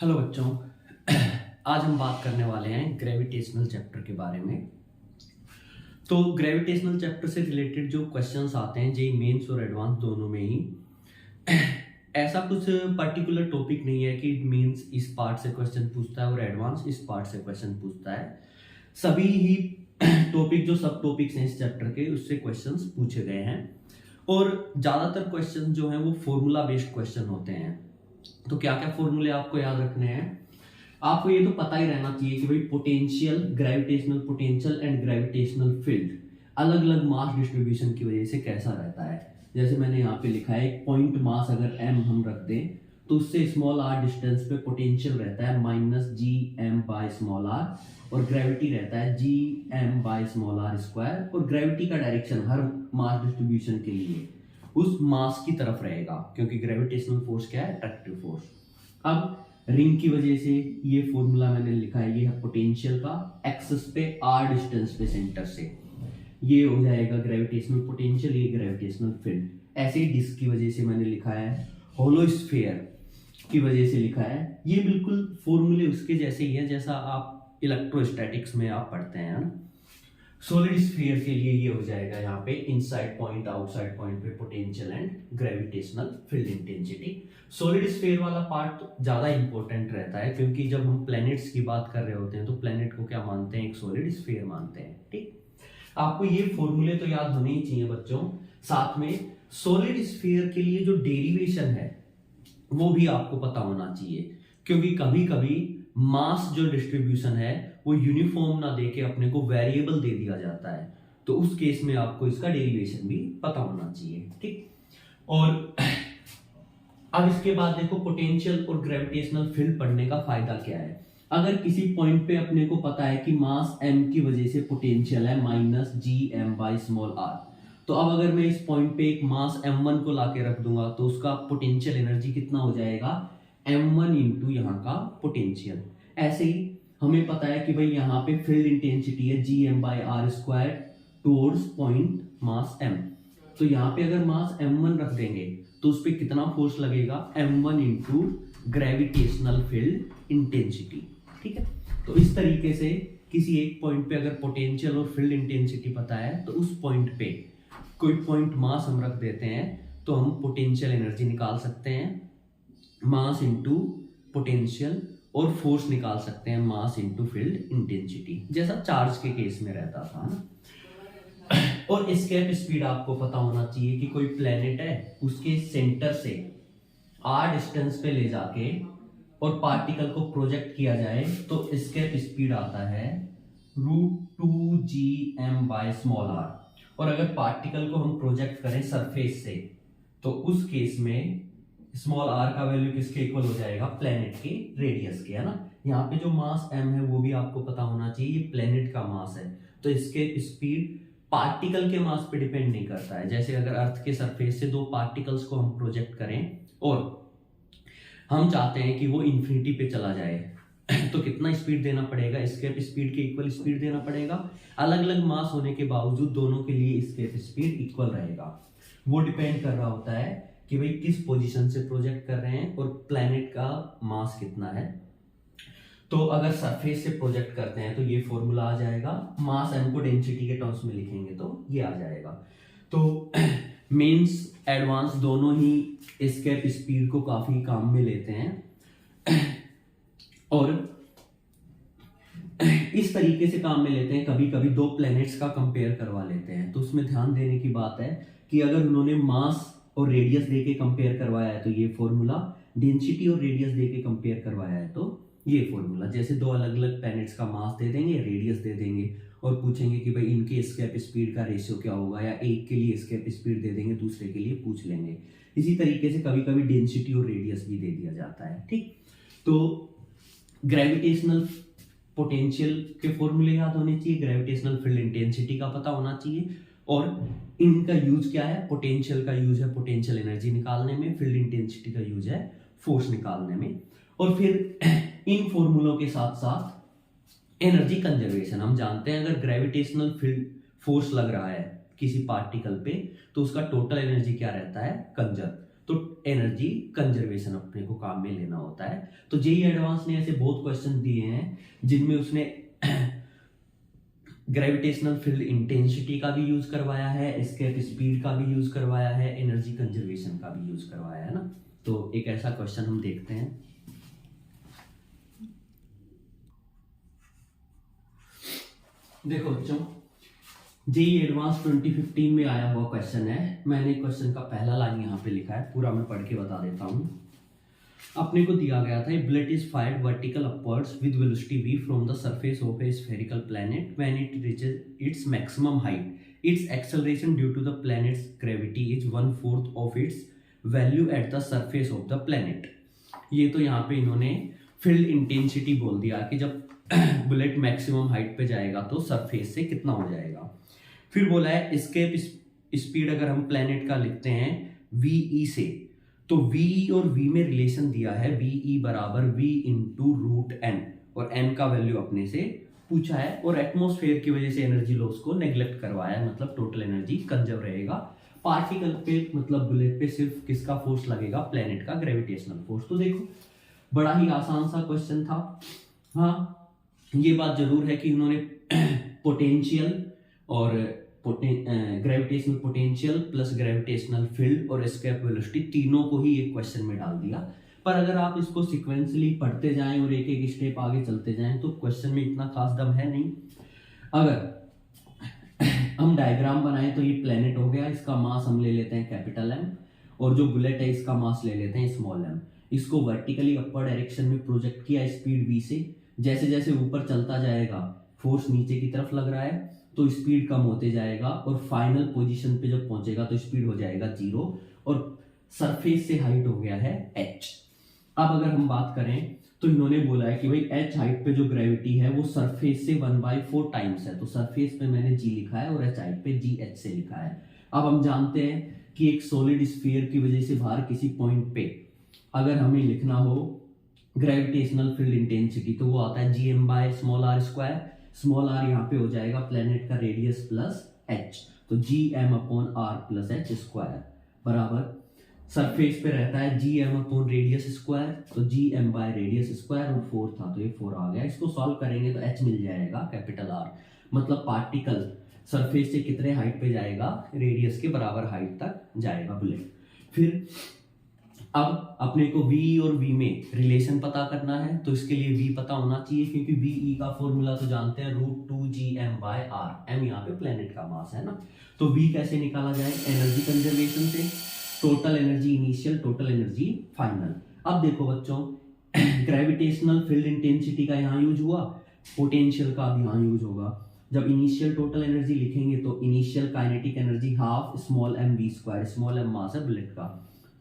Hello बच्चों। आज हम बात करने वाले हैं ग्रेविटेशनल चैप्टर के बारे में। तो ग्रेविटेशनल चैप्टर से रिलेटेड जो क्वेश्चंस आते हैं जेईई मेंस और एडवांस दोनों में ही ऐसा कुछ पर्टिकुलर टॉपिक नहीं है कि मेंस इस पार्ट से क्वेश्चन पूछता है और एडवांस इस पार्ट से क्वेश्चन पूछता है। सभी ही टॉपिक जो सब टॉपिक्स हैं इस चैप्टर के उससे क्वेश्चंस पूछे गए हैं और ज़्यादातर क्वेश्चन जो हैं वो फॉर्मूला बेस्ड क्वेश्चन होते हैं। तो क्या क्या फॉर्मूले आपको याद रखने हैं? आपको ये तो पता ही रहना चाहिए कि भाई potential, gravitational potential and gravitational field अलग अलग मास डिस्ट्रीब्यूशन की वजह से कैसा रहता है। जैसे मैंने यहाँ पे लिखा है एक पॉइंट मास अगर m हम रख दें तो उससे स्मॉल r डिस्टेंस पे पोटेंशियल रहता है -gm/r और ग्रेविटी रहता है gm/r²। और ग्रेविटी का डायरेक्शन हर मास डिस्ट्रीब्यूशन के लिए उस मास की तरफ रहेगा क्योंकि ग्रेविटेशनल फोर्स क्या है? Attractive force. अब रिंग की वजह से ये फॉर्मूला मैंने लिखा है, ये है पोटेंशियल का एक्सिस पे r डिस्टेंस पे सेंटर से, ये हो जाएगा ग्रेविटेशनल पोटेंशियल, ये ग्रेविटेशनल फील्ड। ऐसे ही डिस्क की वजह से मैंने लिखा है, होलोस्फीयर की वजह से लिखा है। ये बिल्कुल फॉर्मूले उसके जैसे ही है जैसा आप इलेक्ट्रोस्टैटिक्स में आप पढ़ते हैं ना। सॉलिड स्फीयर के लिए ये हो जाएगा यहाँ पे इनसाइड पॉइंट आउटसाइड पॉइंट पे potential and gravitational field intensity. Solid sphere वाला पार्ट ज्यादा इंपॉर्टेंट रहता है क्योंकि जब हम प्लैनेट्स की बात कर रहे होते हैं तो प्लैनेट को क्या मानते हैं? एक सॉलिड स्फीयर मानते हैं। ठीक, आपको ये फॉर्मूले तो याद होने ही चाहिए बच्चों। साथ में सॉलिड स्फीयर के लिए जो डेरिवेशन है वो भी आपको पता होना चाहिए क्योंकि कभी कभी मास जो डिस्ट्रीब्यूशन है वो यूनिफॉर्म ना देके अपने को वेरिएबल दे दिया जाता है, तो उस केस में आपको इसका डेरिवेशन भी पता होना चाहिए। ठीक, और अब इसके बाद देखो पोटेंशियल और ग्रेविटेशनल फील्ड पढ़ने का फायदा क्या है। अगर किसी पॉइंट पे अपने को पता है कि मास m की वजह से पोटेंशियल है -gm/r, तो अब अगर मैं इस पॉइंट पे एक मास m1 को लाके रख दूंगा तो उसका पोटेंशियल एनर्जी कितना हो जाएगा? m1 इंटू यहाँ का पोटेंशियल। ऐसे ही हमें पता है कि भाई यहाँ पे फील्ड इंटेंसिटी है gm/r² towards point mass m, तो यहाँ पे अगर मास m1 रख देंगे तो उस पर कितना फोर्स लगेगा? m1 into gravitational field intensity. ठीक है, तो इस तरीके से किसी एक पॉइंट पे अगर पोटेंशियल और फील्ड इंटेंसिटी पता है तो उस पॉइंट पे कोई पॉइंट मास हम रख देते हैं तो हम पोटेंशियल एनर्जी निकाल सकते हैं, मास इंटू पोटेंशियल, और फोर्स निकाल सकते हैं मास इंटू फील्ड इंटेंसिटी, जैसा चार्ज के केस में रहता था ना। और एस्केप स्पीड आपको पता होना चाहिए कि कोई प्लेनेट है उसके सेंटर से r डिस्टेंस पे ले जाके और पार्टिकल को प्रोजेक्ट किया जाए तो एस्केप स्पीड आता है √2gm/r। और अगर पार्टिकल को हम प्रोजेक्ट करें सरफेस से तो उस केस में स्मॉल r का वैल्यू किसके इक्वल हो जाएगा? प्लेनेट के रेडियस के, है ना। यहाँ पे जो मास m है वो भी आपको पता होना चाहिए, ये प्लेनेट का मास है, तो इसके स्पीड पार्टिकल के मास पे डिपेंड नहीं करता है। जैसे अगर अर्थ के सरफेस से दो पार्टिकल्स को हम प्रोजेक्ट करें और हम चाहते हैं कि वो इन्फिनिटी पे चला जाए तो कितना स्पीड देना पड़ेगा? एस्केप स्पीड के इक्वल स्पीड देना पड़ेगा। अलग अलग मास होने के बावजूद दोनों के लिए एस्केप स्पीड इक्वल रहेगा। वो डिपेंड कर रहा होता है कि भाई किस पोजीशन से प्रोजेक्ट कर रहे हैं और प्लैनेट का मास कितना है। तो अगर सरफेस से प्रोजेक्ट करते हैं तो ये फॉर्मूला आ जाएगा, मास m को डेंसिटी के टर्म्स में लिखेंगे तो ये आ जाएगा। तो मेंस एडवांस दोनों ही एस्केप स्पीड को काफी काम में लेते हैं और इस तरीके से काम में लेते हैं। कभी कभी दो प्लैनेट्स का कंपेयर करवा लेते हैं तो उसमें ध्यान देने की बात है कि अगर उन्होंने मास और रेडियस देके कंपेयर करवाया है तो ये फॉर्मूला, डेंसिटी और रेडियस देके कंपेयर करवाया है तो ये फॉर्मूला। जैसे दो अलग अलग प्लैनेट्स का मास दे देंगे, रेडियस दे देंगे और पूछेंगे कि भाई इनके एस्केप स्पीड का रेशियो क्या होगा, या एक के लिए एस्केप स्पीड दे देंगे दूसरे के लिए पूछ लेंगे। इसी तरीके से कभी कभी डेंसिटी और रेडियस भी दे दिया जाता है। ठीक, तो ग्रेविटेशनल पोटेंशियल के फॉर्मूले याद होने चाहिए, ग्रेविटेशनल फील्ड इंटेंसिटी का पता होना चाहिए, और इनका यूज क्या है? पोटेंशियल का यूज है पोटेंशियल एनर्जी निकालने में, फील्ड इंटेंसिटी का यूज है फोर्स निकालने में। और फिर इन फॉर्मूलों के साथ साथ एनर्जी कंजर्वेशन। हम जानते हैं अगर ग्रेविटेशनल फील्ड फोर्स लग रहा है किसी पार्टिकल पे तो उसका टोटल एनर्जी क्या रहता है? कंजर्व। तो एनर्जी कंजर्वेशन अपने को काम में लेना होता है। तो जेईई एडवांस ने ऐसे बहुत क्वेश्चन दिए हैं जिनमें उसने ग्रेविटेशनल फील्ड इंटेंसिटी का भी यूज करवाया है, एस्केप स्पीड का भी यूज करवाया है, एनर्जी कंजर्वेशन का भी यूज करवाया है ना। तो एक ऐसा क्वेश्चन हम देखते हैं। देखो बच्चों, जेईई एडवांस 2015 में आया हुआ क्वेश्चन है। मैंने क्वेश्चन का पहला लाइन यहाँ पे लिखा है, पूरा मैं पढ़ के बता देता हूँ। अपने को दिया गया था, bullet is fired vertical upwards with velocity v from the surface of a spherical planet when it reaches its maximum height, its acceleration due to the planet's gravity is 1/4 of its value at the surface of the planet. ये तो यहाँ पे इन्होंने field intensity बोल दिया कि जब bullet maximum height पे जाएगा तो सरफेस से कितना हो जाएगा। फिर बोला है एस्केप स्पीड अगर हम प्लैनेट का लिखते हैं वी से, तो v और v में रिलेशन दिया है ve बराबर v इंटू रूट एन, और n का वैल्यू अपने से पूछा है, और एटमॉस्फेयर की वजह से एनर्जी लॉस को नेग्लेक्ट करवाया है, मतलब टोटल एनर्जी कंजर्व रहेगा। पार्टिकल पे मतलब बुलेट पे सिर्फ किसका फोर्स लगेगा, प्लेनेट का ग्रेविटेशनल फोर्स। तो देखो बड़ा ही आसान सा क्वेश्चन था। हाँ, ये बात जरूर है कि उन्होंने पोटेंशियल और gravitational potential plus gravitational field और एस्केप वेलोसिटी तीनों को ही एक क्वेश्चन में डाल दिया। पर अगर आप इसको सिक्वेंसली पढ़ते जाएं और एक एक स्टेप आगे चलते जाएं तो क्वेश्चन में इतना खास दम है नहीं। अगर हम डायग्राम बनाएं तो ये प्लेनेट हो गया, इसका मास हम ले लेते हैं कैपिटल एम, और जो बुलेट है इसका मास ले लेते हैं स्मॉल एम। इसको वर्टिकली अपर डायरेक्शन में प्रोजेक्ट किया स्पीड v से, जैसे जैसे ऊपर चलता जाएगा फोर्स नीचे की तरफ लग रहा है तो स्पीड कम होते जाएगा, और फाइनल पोजीशन पे जब पहुंचेगा तो स्पीड हो जाएगा 0, और सरफेस से हाइट हो गया है h। अब अगर हम बात करें तो इन्होंने बोला है कि भाई h हाइट पे जो ग्रेविटी है वो सरफेस से 1/4 टाइम्स है, तो सरफेस पे मैंने g लिखा है और h हाइट पे gh से लिखा है। अब हम जानते हैं कि एक सॉलिड स्फीयर की वजह से बाहर किसी पॉइंट पे अगर हमें लिखना हो ग्रेविटेशनल फील्ड इंटेंसिटी तो वो आता है gm/r²। स्मॉल r यहाँ पे हो जाएगा प्लेनेट का रेडियस प्लस h, तो gm/r प्लस h² बराबर सरफेस पे रहता है gm/रेडियस², तो gm/रेडियस², और 4 था तो ये 4 आ गया। इसको सॉल्व करेंगे तो h मिल जाएगा कैपिटल R, मतलब पार्टिकल सरफेस से कितने हाइट पे जाएगा, रेडियस के बराबर हाइट तक जाएगा बुलेट। फिर अब अपने को v और v में रिलेशन पता करना है, तो इसके लिए v पता होना चाहिए क्योंकि ve का फॉर्मूला तो जानते हैं √2gm/r, m यहाँ पे प्लेनेट का मास है ना। तो v कैसे निकाला जाए, एनर्जी कंजर्वेशन से, total energy initial, total energy final. अब देखो बच्चों, ग्रेविटेशनल फील्ड इंटेंसिटी का यहाँ यूज हुआ, पोटेंशियल का भी यहाँ यूज होगा। जब इनिशियल टोटल एनर्जी लिखेंगे तो initial kinetic energy half small m v², small m mass है बुलेट का,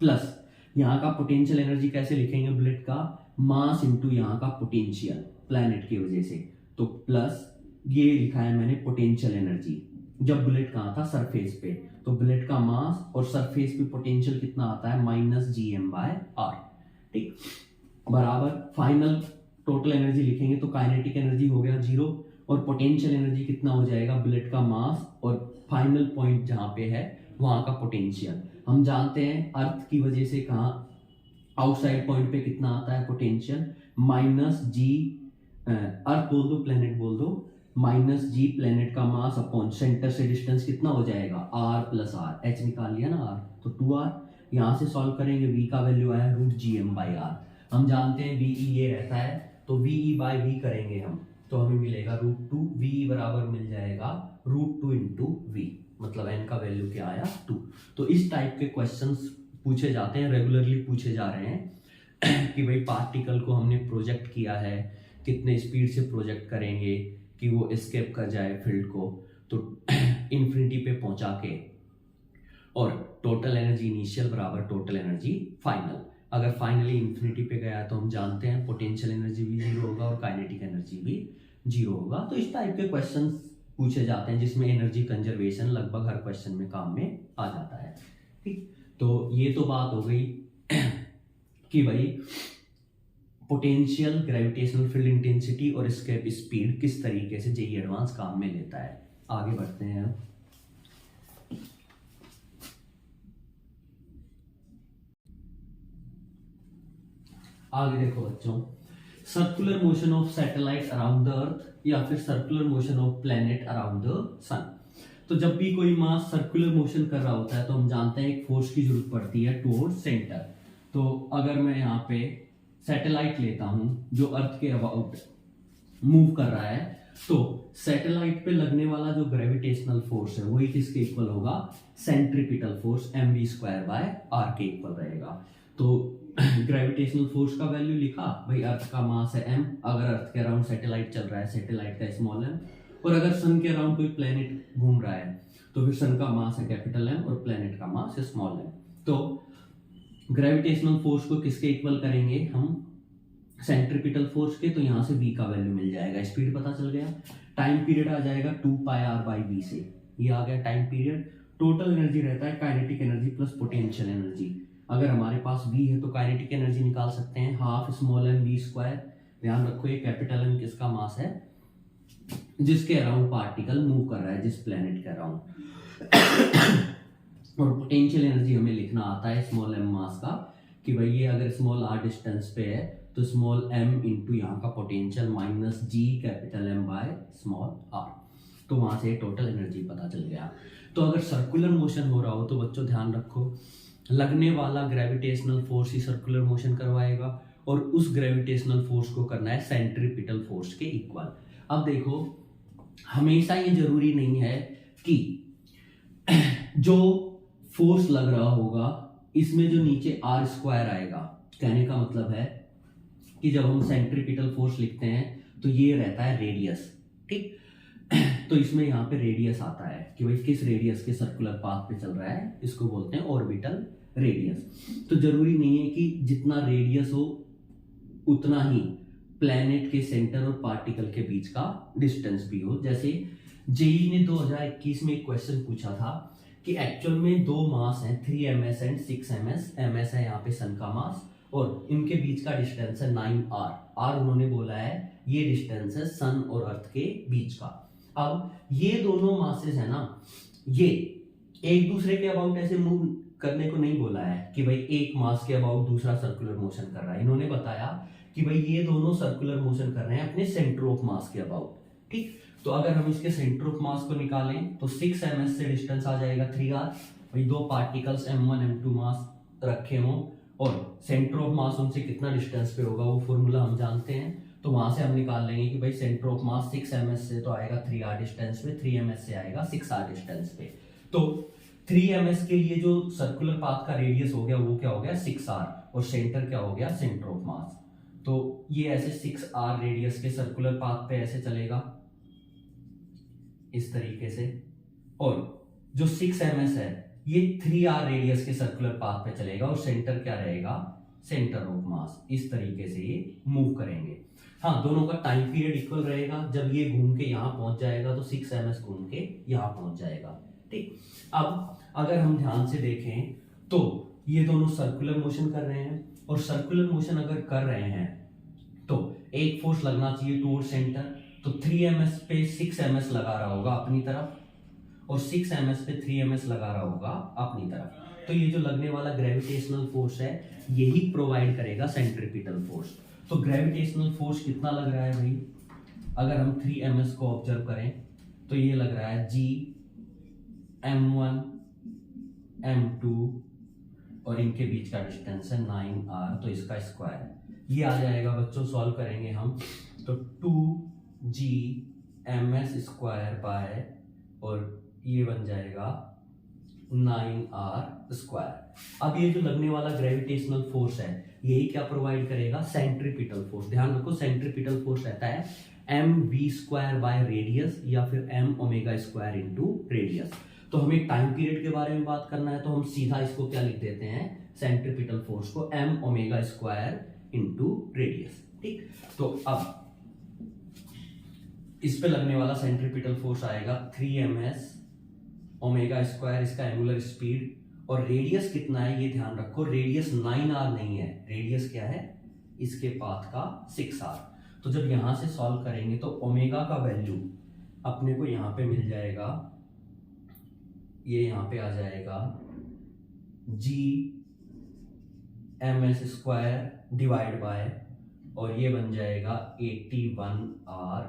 प्लस यहाँ का पोटेंशियल एनर्जी कैसे लिखेंगे, बुलेट का मास इंटू यहाँ का पोटेंशियल प्लैनेट की वजह से, तो प्लस ये लिखा है मैंने पोटेंशियल एनर्जी। जब बुलेट कहाँ था, सरफेस पे, तो बुलेट का मास और सरफेस पे पोटेंशियल कितना आता है, -gm/r, ठीक, बराबर फाइनल टोटल एनर्जी लिखेंगे तो काइनेटिक एनर्जी हो गया 0, और पोटेंशियल एनर्जी कितना हो जाएगा, बुलेट का मास और फाइनल पॉइंट जहाँ पे है वहां का पोटेंशियल। हम जानते हैं अर्थ की वजह से कहाँ आउटसाइड पॉइंट पे कितना आता है पोटेंशियल, -g, अर्थ बोल दो प्लेनेट बोल दो, -g प्लेनेट का मास अपॉन सेंटर से डिस्टेंस कितना हो जाएगा, r + r, h निकाल लिया ना r, तो 2r। यहाँ से सॉल्व करेंगे, v का वैल्यू आया √gm/r, हम जानते हैं ve ये रहता है, तो ve/v करेंगे हम तो हमें मिलेगा √2, ve बराबर मिल जाएगा √2 × v, मतलब n का वैल्यू क्या आया 2। तो इस टाइप के क्वेश्चंस पूछे जाते हैं, रेगुलरली पूछे जा रहे हैं कि भाई पार्टिकल को हमने प्रोजेक्ट किया है, कितने स्पीड से प्रोजेक्ट करेंगे कि वो एस्केप कर जाए फील्ड को, तो इन्फिनिटी पे पहुंचा के, और टोटल एनर्जी इनिशियल बराबर टोटल एनर्जी फाइनल। अगर फाइनली इन्फिनिटी पे गया तो हम जानते हैं पोटेंशियल एनर्जी भी 0 होगा और काइनेटिक एनर्जी भी 0 होगा। तो इस टाइप के क्वेश्चंस पूछे जाते हैं जिसमें एनर्जी कंजर्वेशन लगभग हर क्वेश्चन में काम में आ जाता है, ठीक। तो ये तो बात हो गई कि भाई पोटेंशियल, ग्रेविटेशनल फील्ड इंटेंसिटी और एस्केप स्पीड किस तरीके से जेईई एडवांस काम में लेता है। आगे बढ़ते हैं। आगे देखो बच्चों, circular motion of satellite around the earth या फिर circular motion of planet around the sun. तो जब भी कोई मास सर्कुलर मोशन कर रहा होता है तो हम जानते हैं एक फोर्स की जरूरत पड़ती है टुवर्ड सेंटर। तो अगर मैं यहाँ पे सैटेलाइट लेता हूं जो अर्थ के अबाउट मूव कर रहा है, तो सैटेलाइट पे लगने वाला जो ग्रेविटेशनल फोर्स है वही किसके इक्वल होगा, सेंट्रीपिटल फोर्स mv²/r के इक्वल रहेगा। तो ग्रेविटेशनल फोर्स का वैल्यू लिखा भाई, अर्थ का मास है m, अगर अर्थ के अराउंड सैटेलाइट चल रहा है सैटेलाइट का स्मॉल m, और अगर सन के अराउंड कोई प्लेनेट घूम रहा है तो फिर सन का मास है कैपिटल M और प्लेनेट का मास है स्मॉल m। तो ग्रेविटेशनल फोर्स को किसके इक्वल करेंगे हम, सेंट्रीपिटल फोर्स के, तो यहाँ से v का वैल्यू मिल जाएगा, स्पीड पता चल गया, टाइम पीरियड आ जाएगा 2πr/v से, ये आ गया टाइम पीरियड। टोटल एनर्जी रहता है kinetic energy plus potential energy. अगर हमारे पास v है तो काइनेटिक एनर्जी निकाल सकते हैं, हाफ स्मॉल m v²। ध्यान रखो ये कैपिटल M किसका मास है, जिसके अराउंड पार्टिकल मूव कर रहा है, जिस प्लेनेट के अराउंड। और पोटेंशियल एनर्जी हमें लिखना आता है स्मॉल m मास का, कि भाई ये अगर स्मॉल r डिस्टेंस पे है तो स्मॉल m इंटू यहाँ का potential minus g capital M by small r। तो वहां से टोटल एनर्जी पता चल गया। तो अगर सर्कुलर मोशन हो रहा हो तो बच्चों ध्यान रखो, लगने वाला ग्रेविटेशनल फोर्स ही सर्कुलर मोशन करवाएगा, और उस ग्रेविटेशनल फोर्स को करना है सेंट्रीपिटल फोर्स के इक्वल। अब देखो, हमेशा ये जरूरी नहीं है कि जो फोर्स लग रहा होगा इसमें जो नीचे r² आएगा, कहने का मतलब है कि जब हम सेंट्रीपिटल फोर्स लिखते हैं तो ये रहता है रेडियस, ठीक। तो इसमें यहाँ पे रेडियस आता है कि भाई किस रेडियस के सर्कुलर पाथ पे चल रहा है, इसको बोलते हैं ऑर्बिटल रेडियस। तो जरूरी नहीं है कि जितना रेडियस हो उतना ही प्लैनेट के सेंटर और पार्टिकल के बीच का डिस्टेंस भी हो। जैसे जेई ने 2021 में एक क्वेश्चन पूछा था कि एक्चुअल में दो मास हैं 3ms एंड 6ms। ms है यहाँ पे सन का मास और इनके बीच का डिस्टेंस है 9r। r उन्होंने बोला है ये डिस्टेंस है सन और अर्थ के बीच का। अब ये दोनों मासेस है ना, ये एक दूसरे के अबाउट ऐसे मूव करने को नहीं बोला है कि भाई एक मास के अबाउट दूसरा सर्कुलर मोशन कर रहा है। इन्होंने बताया कि भाई ये दोनों सर्कुलर मोशन कर रहे हैं अपने सेंटर ऑफ मास के अबाउट, ठीक। तो अगर हम इसके सेंटर ऑफ मास को निकालें तो 6ms से डिस्टेंस आ जाएगा 3r। भाई दो पार्टिकल्स m1 m2 मास रखे हों और सेंटर ऑफ मास उनसे कितना डिस्टेंस पे होगा वो फॉर्मूला हम जानते हैं, तो वहां से हम निकाल लेंगे कि भाई सेंटर ऑफ मास 6ms से तो आएगा 3r डिस्टेंस पे, 3ms से आएगा 6r डिस्टेंस पे। तो 3ms के लिए जो सर्कुलर पाथ का रेडियस हो गया वो क्या हो गया 6r, और सेंटर क्या हो गया सेंटर ऑफ मास। तो ये ऐसे 6r रेडियस के सर्कुलर पाथ पे ऐसे चलेगा इस तरीके से, और जो 6ms है ये 3r रेडियस के सर्कुलर पाथ पे चलेगा और सेंटर क्या रहेगा सेंटर ऑफ मास। इस तरीके से ये मूव करेंगे। हाँ, दोनों का टाइम पीरियड इक्वल रहेगा। जब ये घूम के यहाँ पहुंच जाएगा तो 6ms घूम के यहाँ पहुंच जाएगा, ठीक। अब अगर हम ध्यान से देखें तो ये दोनों सर्कुलर मोशन कर रहे हैं, और सर्कुलर मोशन अगर कर रहे हैं तो एक फोर्स लगना चाहिए टुवर्ड सेंटर। तो 3ms पे 6ms लगा रहा होगा अपनी तरफ और 6ms पे 3ms लगा रहा होगा अपनी तरफ। तो ये जो लगने वाला ग्रेविटेशनल फोर्स है यही प्रोवाइड करेगा सेंट्रीपिटल फोर्स। तो ग्रेविटेशनल फोर्स कितना लग रहा है भाई, अगर हम 3ms को ऑब्जर्व करें तो ये लग रहा है g m1 m2 और इनके बीच का डिस्टेंस है 9r, तो इसका स्क्वायर ये आ जाएगा बच्चों। सॉल्व करेंगे हम तो 2g ms² बाय, और ये बन जाएगा 9r²। अब ये जो लगने वाला ग्रेविटेशनल फोर्स है यही क्या प्रोवाइड करेगा सेंट्रीपिटल फोर्स। ध्यान रखो सेंट्रीपिटल फोर्स रहता है mv² बाय रेडियस या फिर m⍵² इंटू रेडियस। तो हमें टाइम पीरियड के बारे में बात करना है तो हम सीधा इसको क्या लिख देते हैं सेंट्रीपिटल फोर्स को m⍵² इंटू रेडियस, ठीक। तो अब इस पे लगने वाला सेंट्रीपिटल फोर्स आएगा 3ms ⍵², इसका एंगुलर स्पीड, और रेडियस कितना है ये ध्यान रखो, रेडियस 9r नहीं है, रेडियस क्या है इसके पाथ का 6r। तो जब यहां से सॉल्व करेंगे तो ओमेगा का वैल्यू अपने को यहां पे मिल जाएगा, ये यहां पे आ जाएगा g ms square divide by, और ये बन जाएगा 81r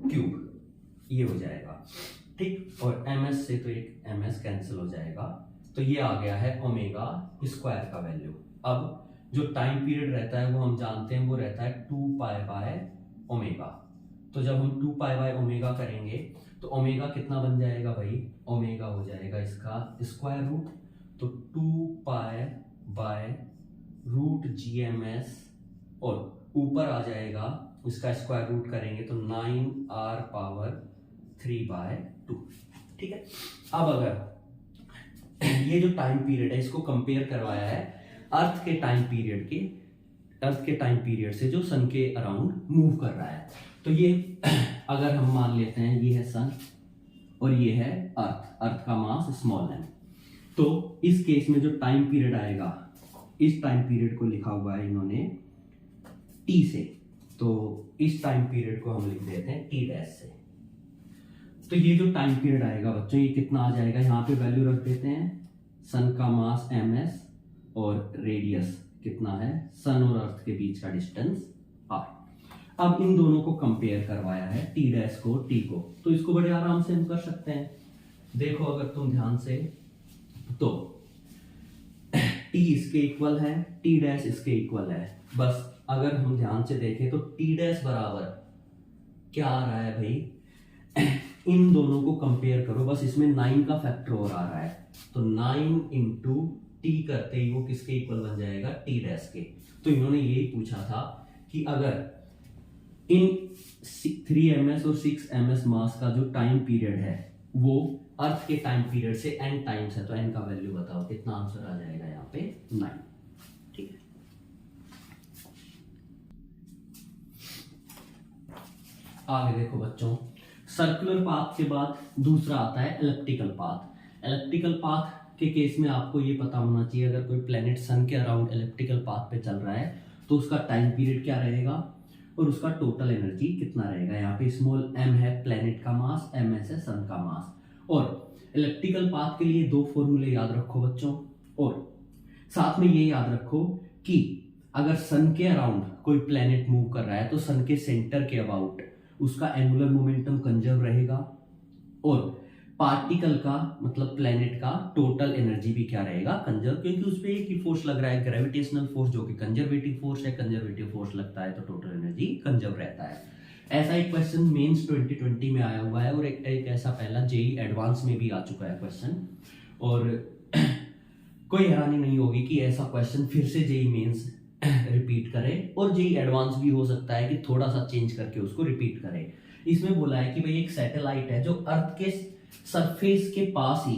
क्यूब, ये हो जाएगा ठीक। और ms से तो एक ms कैंसिल हो जाएगा, तो ये आ गया है ओमेगा स्क्वायर का वैल्यू। अब जो टाइम पीरियड रहता है वो हम जानते हैं, वो रहता है 2 पाई बाय ओमेगा। तो जब हम 2 पाई बाय ओमेगा करेंगे तो ओमेगा कितना बन जाएगा भाई, ओमेगा हो जाएगा इसका स्क्वायर रूट, तो 2 पाई बाय रूट GMS, और ऊपर आ जाएगा इसका स्क्वायर रूट करेंगे तो 9r पावर 3/2, ठीक है। अब अगर ये जो टाइम पीरियड है इसको कंपेयर करवाया है अर्थ के टाइम पीरियड से जो सन के अराउंड मूव कर रहा है, तो ये अगर हम मान लेते हैं ये है सन और ये है अर्थ का मास स्मॉल m, तो इस केस में जो टाइम पीरियड आएगा, इस टाइम पीरियड को लिखा हुआ है इन्होंने t से, तो इस टाइम पीरियड को हम लिख देते हैं t डैश से। तो ये जो टाइम पीरियड आएगा बच्चों, ये कितना आ जाएगा, यहाँ पे वैल्यू रख देते हैं, सन का मास ms और रेडियस कितना है, सन और अर्थ के बीच का डिस्टेंस r। अब इन दोनों को कंपेयर करवाया है, t डैश को t को, तो इसको बड़े आराम से हम कर सकते हैं। देखो अगर तुम ध्यान से, तो t इसके इक्वल है, t डैश इसके इक्वल है, बस अगर हम ध्यान से देखें तो t डैश बराबर क्या आ रहा है भाई, इन दोनों को कंपेयर करो, बस इसमें 9 का फैक्टर और आ रहा है, तो 9 इंटू टी करते ही वो किसके इक्वल बन जाएगा, टी डैश के। तो इन्होंने यही पूछा था कि अगर इन 3ms और 6ms मास का जो टाइम पीरियड है वो अर्थ के टाइम पीरियड से n टाइम्स है, तो n का वैल्यू बताओ कितना, आंसर आ जाएगा यहाँ पे 9, ठीक है। आगे देखो बच्चों, सर्कुलर पाथ के बाद दूसरा आता है एलिप्टिकल पाथ। एलिप्टिकल पाथ के केस में आपको ये पता होना चाहिए, अगर कोई प्लेनेट सन के अराउंड एलिप्टिकल पाथ पे चल रहा है तो उसका टाइम पीरियड क्या रहेगा और उसका टोटल एनर्जी कितना रहेगा। यहाँ पे स्मॉल m है प्लेनेट का मास, ms है सन का मास। और एलिप्टिकल पाथ के लिए 2 फॉर्मूले याद रखो बच्चों, और साथ में ये याद रखो कि अगर सन के अराउंड कोई प्लेनेट मूव कर रहा है तो सन के सेंटर के अबाउट उसका एंगुलर मोमेंटम कंजर्व रहेगा, और पार्टिकल का मतलब प्लेनेट का टोटल एनर्जी भी क्या रहेगा, कंजर्व, क्योंकि उस पर एक ही फोर्स लग रहा है, ग्रेविटेशनल फोर्स, जो कि कंजर्वेटिव फोर्स है। कंजर्वेटिव फोर्स लगता है तो टोटल एनर्जी कंजर्व रहता है। ऐसा एक क्वेश्चन मेंस 2020 में आया हुआ है, और एक ऐसा पहला जेई एडवांस में भी आ चुका है क्वेश्चन, और कोई हैरानी नहीं होगी कि ऐसा क्वेश्चन फिर से जेई मेंस रिपीट करे, और जेई एडवांस भी हो सकता है कि थोड़ा सा चेंज करके उसको रिपीट करे। इसमें बोला है कि भाई एक सैटेलाइट है जो अर्थ के सरफेस के पास ही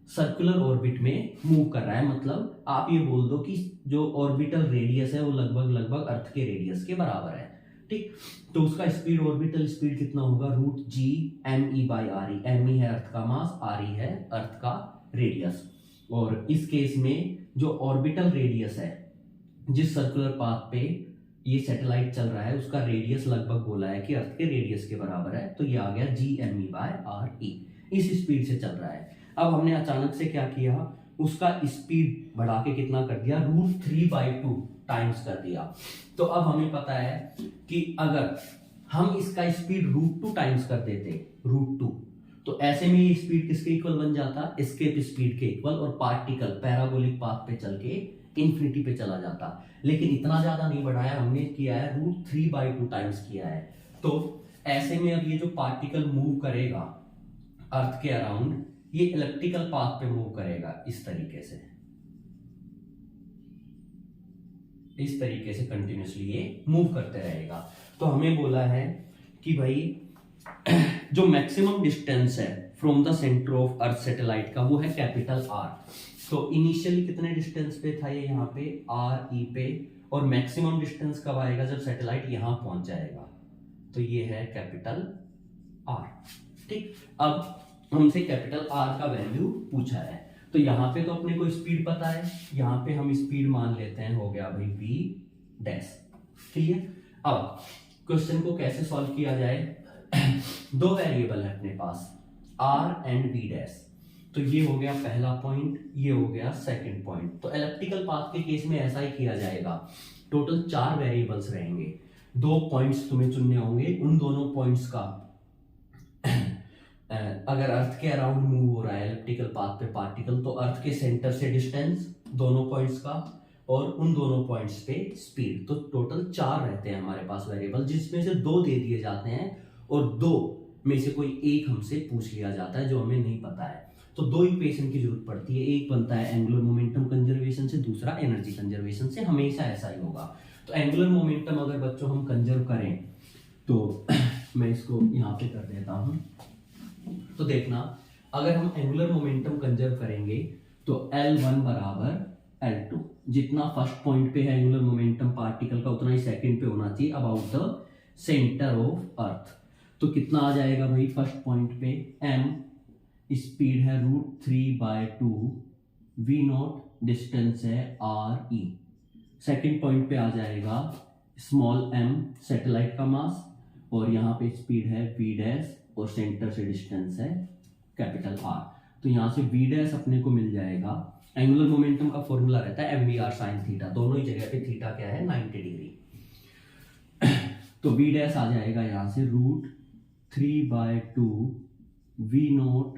सर्कुलर ऑर्बिट में मूव कर रहा है, मतलब आप ये बोल दो कि जो ऑर्बिटल रेडियस है वो लगभग अर्थ के रेडियस के बराबर है, ठीक। तो उसका स्पीड, ऑर्बिटल स्पीड कितना होगा, √g_me/re। me है अर्थ का मास, re है अर्थ का रेडियस, और इस केस में जो ऑर्बिटल रेडियस है जिस सर्कुलर पाथ पे ये सैटेलाइट चल रहा है उसका रेडियस लगभग बोला है कि अर्थ के रेडियस के बराबर है, तो ये आ गया Gme/re। इस स्पीड से चल रहा है। अब हमने अचानक से क्या किया, उसका स्पीड बढ़ा के कितना कर दिया, √3/2 टाइम्स कर दिया। तो अब हमें पता है कि अगर हम इसका स्पीड √2 टाइम्स कर देते, √2, तो ऐसे में ये स्पीड किसके इक्वल बन जाता, एस्केप स्पीड के इक्वल, और पार्टिकल पैराबोलिक पाथ पे चल के इंफिनिटी पे चला जाता। लेकिन इतना ज्यादा नहीं बढ़ाया हमने, किया है √3/2 टाइम्स किया है। तो ऐसे में अब ये जो पार्टिकल मूव करेगा अर्थ के अराउंड, ये इलेक्ट्रिकल पाथ पे मूव करेगा इस तरीके से, कंटिन्यूसली ये मूव करते रहेगा। तो हमें बोला है कि भाई जो मैक्सिमम डिस्टेंस है from the centre of earth satellite का वो है कैपिटल R। तो इनिशियली कितने डिस्टेंस पे था ये, यहाँ पे RE पे, और मैक्सिमम डिस्टेंस कब आएगा, जब सैटेलाइट यहाँ पहुंच जाएगा, तो ये है कैपिटल R, ठीक। अब हमसे कैपिटल R का वैल्यू पूछा है, तो यहाँ पे तो अपने को स्पीड पता है, यहाँ पे हम स्पीड मान लेते हैं, हो गया भाई v', क्लियर। अब क्वेश्चन को कैसे सॉल्व किया जाए, 2 वेरिएबल है अपने पास, R एंड v'। तो ये हो गया पहला पॉइंट, ये हो गया सेकंड पॉइंट। तो एलिप्टिकल पाथ के केस में ऐसा ही किया जाएगा। टोटल 4 वेरिएबल्स रहेंगे, 2 पॉइंट्स तुम्हें चुनने होंगे। उन दोनों पॉइंट्स का अगर अर्थ के अराउंड मूव हो रहा है एलिप्टिकल पाथ पे पार्टिकल, तो अर्थ के सेंटर से डिस्टेंस दोनों पॉइंट्स का, और उन दोनों पॉइंट्स पे स्पीड। तो टोटल 4 रहते हैं हमारे पास वेरिएबल, जिसमें से 2 दे दिए जाते हैं और 2 में से कोई एक हमसे पूछ लिया जाता है जो हमें नहीं पता है। तो 2 इक्वेशन की जरूरत पड़ती है, एक बनता है एंगुलर मोमेंटम कंजर्वेशन से, दूसरा एनर्जी कंजर्वेशन से। हमेशा ऐसा ही होगा। तो एंगुलर मोमेंटम अगर बच्चों हम कंजर्व करें तो मैं इसको यहाँ पे कर देता हूँ। तो देखना, अगर हम एंगुलर मोमेंटम कंजर्व करेंगे तो L1 बराबर L2, जितना फर्स्ट पॉइंट पे है एंगुलर मोमेंटम पार्टिकल का उतना ही सेकंड पे होना चाहिए about the centre of earth. तो कितना आ जाएगा भाई फर्स्ट पॉइंट पे, m स्पीड है √3/2, v0 डिस्टेंस है re। सेकंड पॉइंट पे आ जाएगा स्मॉल m सैटेलाइट का मास, और यहाँ पे स्पीड है v' और सेंटर से डिस्टेंस है कैपिटल R। तो यहाँ से v' अपने को मिल जाएगा। एंगुलर मोमेंटम का फॉर्मूला रहता है mvr sin थीटा, दोनों ही जगह पे थीटा क्या है 90 डिग्री। तो v' आ जाएगा यहाँ से √3/2 v0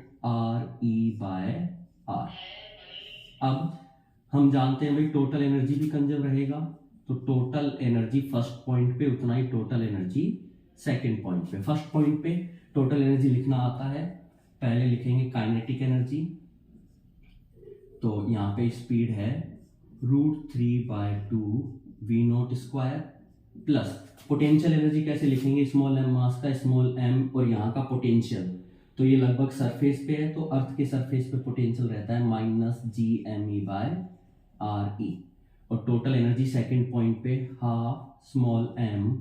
re/r। अब हम जानते हैं भाई टोटल एनर्जी भी कंजर्व रहेगा, तो टोटल एनर्जी फर्स्ट पॉइंट पे उतना ही टोटल एनर्जी सेकंड पॉइंट पे। फर्स्ट पॉइंट पे टोटल एनर्जी लिखना आता है, पहले लिखेंगे काइनेटिक एनर्जी। तो यहाँ पे स्पीड है √3/2 v0 square, plus potential energy कैसे लिखेंगे, स्मॉल m मास का स्मॉल m और यहाँ का पोटेंशियल। तो ये लगभग सरफेस पे है, तो अर्थ के सरफेस पे पोटेंशियल रहता है -gme/re। और टोटल एनर्जी सेकंड पॉइंट पे half small m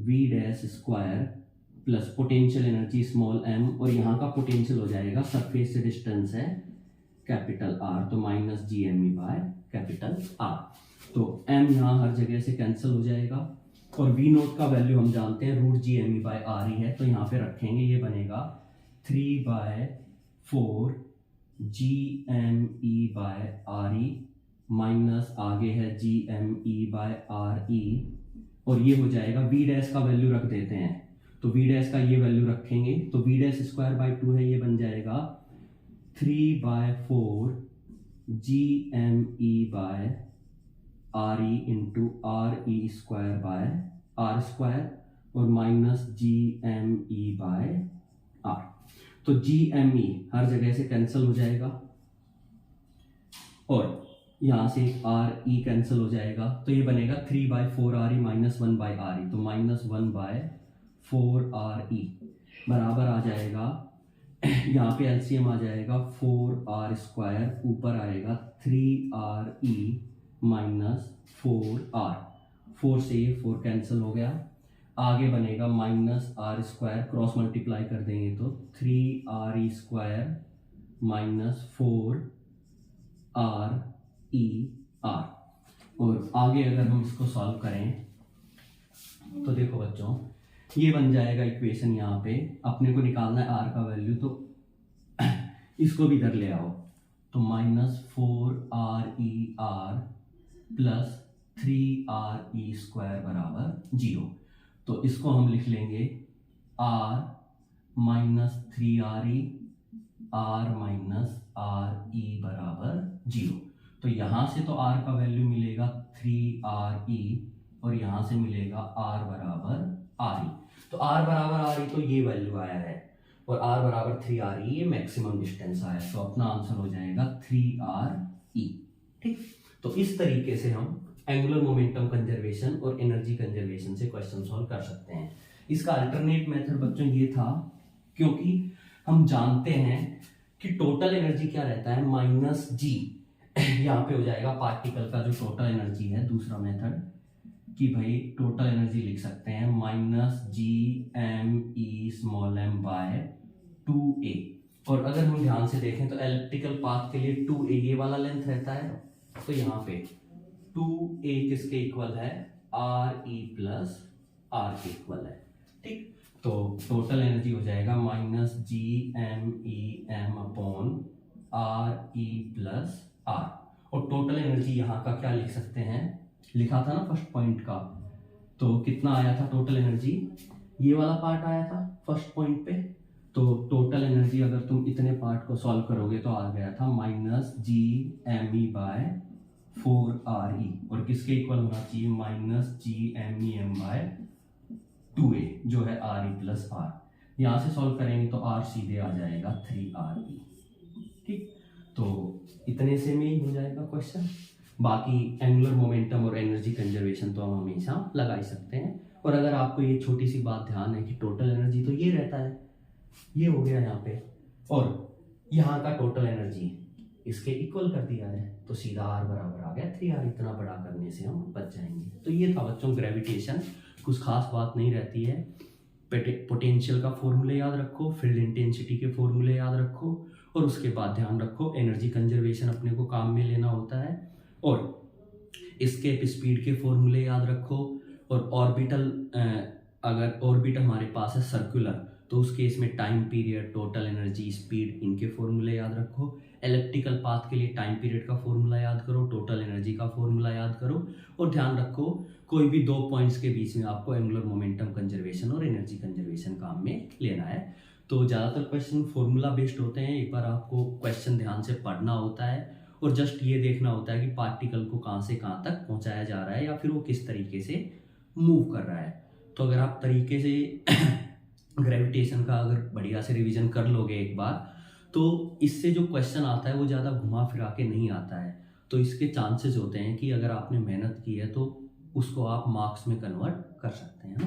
v' square plus potential energy small m, और यहाँ का पोटेंशियल हो जाएगा सरफेस से डिस्टेंस है कैपिटल R, तो -gme/R। तो m यहाँ हर जगह से कैंसिल हो जाएगा, और v0 का वैल्यू हम जानते हैं √gme/re है, तो यहाँ पे रखेंगे, ये बनेगा 3/4 gme/re माइनस आगे है gme/re, और ये हो जाएगा v' का वैल्यू रख देते हैं, तो v' का ये वैल्यू रखेंगे, तो v'² है, ये बन जाएगा 3/4 gme/re इंटू re²/r² और माइनस gme/r। तो gme हर जगह से कैंसिल हो जाएगा, और यहाँ से re कैंसिल हो जाएगा, तो ये बनेगा 3/4 re माइनस 1/re, तो -1/4 re बराबर आ जाएगा, यहाँ पे एलसीएम आ जाएगा 4r², ऊपर आएगा 3re माइनस 4r, 4 से 4 कैंसिल हो गया, आगे बनेगा -r², क्रॉस मल्टीप्लाई कर देंगे तो 3re² माइनस 4r r। और आगे अगर हम इसको सॉल्व करें तो देखो बच्चों, ये बन जाएगा इक्वेशन, यहाँ पे अपने को निकालना है r का वैल्यू, तो इसको भी इधर ले आओ, तो -4re r प्लस 3re² बराबर 0। तो इसको हम लिख लेंगे r minus 3re r minus re बराबर 0। तो यहाँ से तो r का वैल्यू मिलेगा 3re, और यहाँ से मिलेगा r बराबर re। तो r बराबर re तो ये वैल्यू आया है, और r बराबर 3re ये मैक्सिमम डिस्टेंस आया, तो अपना आंसर हो जाएगा 3re। ठीक, तो इस तरीके से हम एंगुलर मोमेंटम कंजर्वेशन और एनर्जी कंजर्वेशन से क्वेश्चन सॉल्व कर सकते हैं। इसका अल्टरनेट मेथड बच्चों ये था, क्योंकि हम जानते हैं कि टोटल एनर्जी क्या रहता है -g, यहाँ पे हो जाएगा पार्टिकल का जो टोटल एनर्जी है। दूसरा मेथड कि भाई टोटल एनर्जी लिख सकते हैं -gme/2a, और अगर हम ध्यान से देखें तो एलिप्टिकल पाथ के लिए 2a ये वाला लेंथ रहता है, तो यहाँ पे 2a किसके इक्वल है, re प्लस r के इक्वल है। ठीक, तो टोटल एनर्जी हो जाएगा -gmem/2a R E plus R, और टोटल एनर्जी यहाँ का क्या लिख सकते हैं, लिखा था ना फर्स्ट पॉइंट का, तो कितना आया था टोटल एनर्जी, ये वाला पार्ट आया था फर्स्ट पॉइंट पे। तो टोटल एनर्जी अगर तुम इतने पार्ट को सॉल्व करोगे तो आ गया था minus G M E by 4RE, और किसके इक्वल होना चाहिए, minus G M E M by 2A जो है RE प्लस R। यहाँ से सॉल्व करेंगे तो R सीधे आ जाएगा 3RE। ठीक, तो इतने से में ही हो जाएगा क्वेश्चन। बाकी एंगुलर मोमेंटम और एनर्जी कंजर्वेशन तो हम हमेशा लगा ही सकते हैं। और अगर आपको ये छोटी सी बात ध्यान है कि टोटल एनर्जी तो ये रहता है, ये हो गया यहाँ पे, और यहाँ का टोटल एनर्जी इसके इक्वल कर दिया है, तो सीधा R बराबर आ गया 3R। इतना बड़ा करने से हम बच जाएंगे। तो ये था बच्चों ग्रेविटेशन, कुछ खास बात नहीं रहती है। पोटेंशियल का फॉर्मूले याद रखो, फील्ड इंटेंसिटी के फॉर्मूले याद रखो, और उसके बाद ध्यान रखो एनर्जी कंजर्वेशन अपने को काम में लेना होता है, और एस्केप स्पीड के फॉर्मूले याद रखो। और ऑर्बिटल, अगर ऑर्बिट हमारे पास है सर्कुलर, तो उस केस में time period, total energy, speed, इनके फॉर्मूले याद रखो। इलेप्टिकल पाथ के लिए टाइम पीरियड का फॉर्मूला याद करो, टोटल एनर्जी का फॉर्मूला याद करो, और ध्यान रखो कोई भी दो पॉइंट्स के बीच में आपको एंगुलर मोमेंटम कंजर्वेशन और एनर्जी कंजर्वेशन काम में लेना है। तो ज़्यादातर क्वेश्चन फॉर्मूला बेस्ड होते हैं। एक बार आपको क्वेश्चन ध्यान से पढ़ना होता है और जस्ट ये देखना होता है कि पार्टिकल को कहाँ से कहाँ तक पहुँचाया जा रहा है या फिर वो किस तरीके से मूव कर रहा है। तो अगर आप तरीके से ग्रेविटेशन का अगर बढ़िया से रिवीजन कर लोगे एक बार, तो इससे जो क्वेश्चन आता है वो ज़्यादा घुमा फिरा के नहीं आता है। तो इसके चांसेस होते हैं कि अगर आपने मेहनत की है तो उसको आप मार्क्स में कन्वर्ट कर सकते हैं ना।